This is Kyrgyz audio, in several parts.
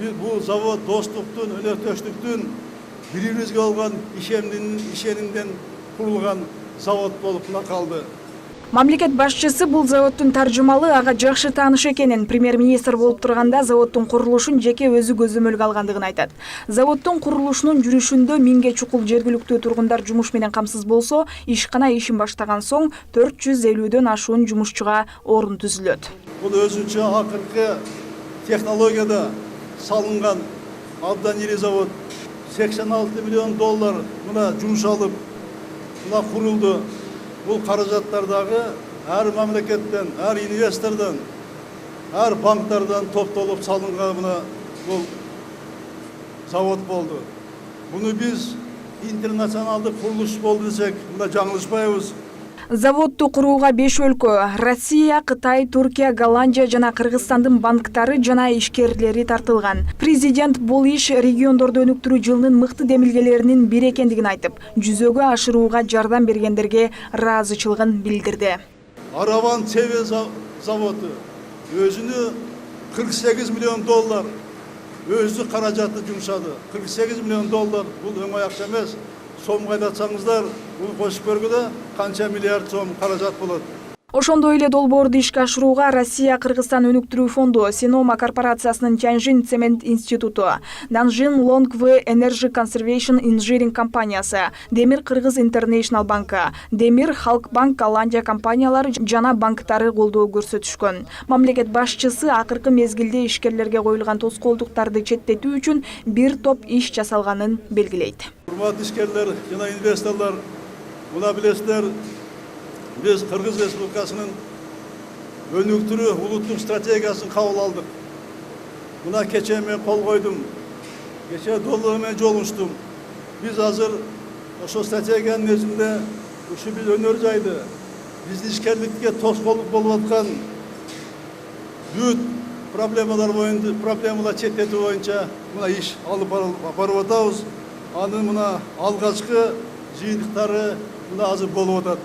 Bu zavod dostluktun, önörtöşlüktün birbiribizге olgan ишенимден kurulgan zavod болуп kaldı. Мамлекет башчысы бул заводдун таржымалы ага жакшы тааныш экенин, премьер-министр болуп турганда заводдун курулушун жеке өзү көзөмөлгө алгандыгын айтат. Заводдун курулушунун жүрүшүндө 1000ге чукул жергиликтүү тургундар жумуш менен камсыз болсо, ишкана ишин баштаган соң 450дөн ашуун жумушчуга орун түзүлөт. Бул өзүнчө акыркы технологияда салынган абдан ири завод. 86 миллион доллар мына жумшалып, мына курулду. Бұл қаражаттардағы әр мемлекеттен, әр инвестордан, әр банктардан топталып салынған бұл завод болды. Бұны біз интернационалды құрылыс болды десек, мына жаңылышпайбыз. Заводду курууга 5 өлкө — Россия, Кытай, Туркия, Голландия жана Кыргызстандын банктары жана ишкерлери тартылган. Президент бул иш региондорду өнүктүрүү жылынын мыкты демилгелеринин бири экендигин айтып, жүзөгө ашырууга жардам бергендерге ыраазычылыгын билдирди. Араван ТВ заводу өзүнү 48 миллион доллар өзү каражаты жумшады. 48 миллион доллар бул оңой акча эмес. Сомго айлатсаңыздар, бул кошуп көргөдө канча миллиард сом каражат болот. Ошондой эле долбоорду ишке ашырууга Россия Кыргызстан өнүктүрүү фонду, Синома корпорациясынын Тяньжин цемент институту, Nanjing Longwei Energy Conservation Engineering компаниясы, Демир Кыргыз International банкы, Демир Халкбанк Голландия компаниялары жана банктары колдоо көрсөтүшкөн. Мамлекет башчысы акыркы мезгилде ишкерлерге коюлган тоскоолдуктарды четтетүү үчүн бир топ иш жасалганын белгилейт. Урматтуу ишкерлер жана инвесторлор, муна билесиздер, biz Kırgız Respublikasının önüktürü ulutluk stratejiyasını kabul aldık. Buna keçeme kol koydum. Geçe dollarına olmuştum. Biz hazır o stratejiyanın nezdinde şu bir önörcaydı. Biz işkerlikte toskoluk bolvatkan büyük problemalar çetteti boyunca buna iş alıp barıvatavuz. Anı buna algaçkı jiyinliktari buna hazır bolvatat.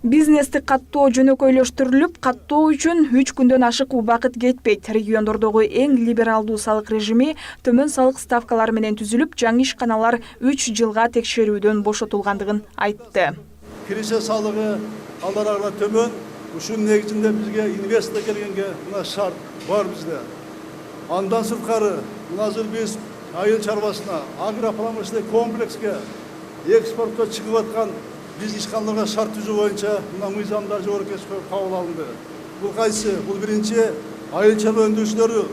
Бизнести каттоо жөнөкөйлөштүрүлүп, каттоо үчүн 3 күндөн ашык убакыт кетпейт. Региондордогу эң либералдуу салык режими төмөн салык ставкалары менен түзүлүп, жаңы ишканалар 3 жылга текшерүүдөн бошотулгандыгын айтты. Киреше салыгы алдарагыла төмөн, ушунун негизинде бизге инвестор келгенге мына шарт бар бизде. Андан сырткары, азыр биз айыл чарбасына, агропромышленный комплекске экспортко чыгып аткан biz işgallarga şart түзүү боюнча мына мыйзамдар жогорку кабыл алынды. Бул кайсы? Бул биринчи айыл чарба өндүрүүчүлөрү,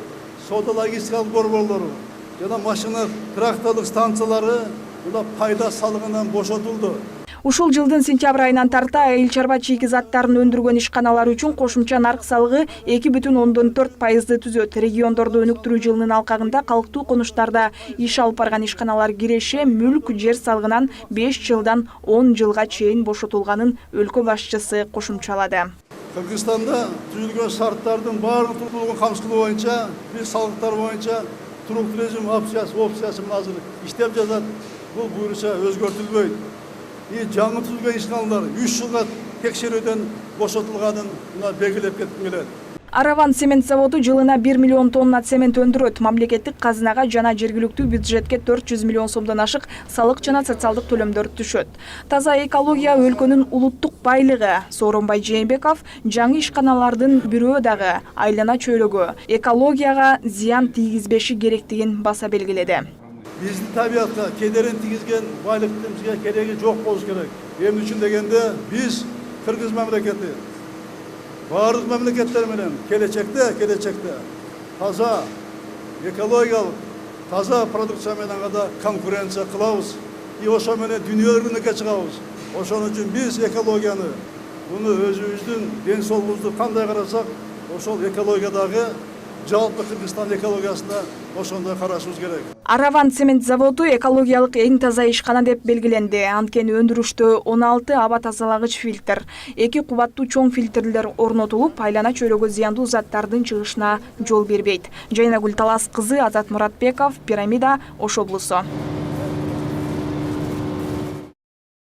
соода логистикалык борборлору жана машина тракторлук станциялары мына пайда салыгынан бошотулду. Ушул жылдын сентябрь айынан тарта айыл чарба чийки заттарын өндүргөн ишканалар үчүн кошумча нарк салыгы 2,4% түзөт. Региондорду өнүктүрүү жылынын алкагында калктуу конуштарда иш алып барган ишканалар киреше мүлк жер салыгынан 5 жылдан 10 жылга чейин бошотулганын өлкө башчысы кошумчалады. Кыргызстанда түзүлгөн шарттардын баарын тургун камсыз кылуу боюнча биз салыктар боюнча туруктуу режим опциясы азыр иштеп жатат. Бул буюрса өзгөртүлбөйт. Жаңы түзүлгөн ишканалар 3 жылга текшерүүдөн бошотулганын белгилеп кетким келет. Араван цемент заводу жылына 1 миллион тонна цемент өндүрөт. Мамлекеттик казынага жана жергиликтүү бюджетке 400 миллион сомдон ашык салык жана социалдык төлөмдөр түшөт. Таза экология өлкөнүн улуттук байлыгы. Сооронбай Жээнбеков жаңы ишканалардын бирөө дагы айлана чөйрөгө, экологияга зыян тийгизбеши керектигин баса белгиледи. Bizni tabiatка кедерин тийгизген байлыктын бизге кереги жок болуш керек. Эмне үчүн дегенде биз Кыргыз мамлекети бардык мамлекеттер менен келечекте таза экологиялык, таза продукция менен гана конкуренция кылабыз. Ошо менен дүйнө рынокко чыгабыз. Ошон үчүн биз экологияны, буну өзүбүздүн ден соолугубузду кандай карасак, ошол экологиядагы жалпы Кыргызстан экологиясына ошондой карашыбыз керек. Араван цемент заводу экологиялык эң таза ишкана деп белгиленди. Анткени өндүрүштө 16 аба тазалагыч фильтр, 2 кубаттуу чоң фильтрлер орнотулуп, айлана чөйрөгө зыяндуу заттардын чыгышына жол бербейт. Жайнагүл Талас кызы, Азат Муратбеков, Пирамида, Ош облусу.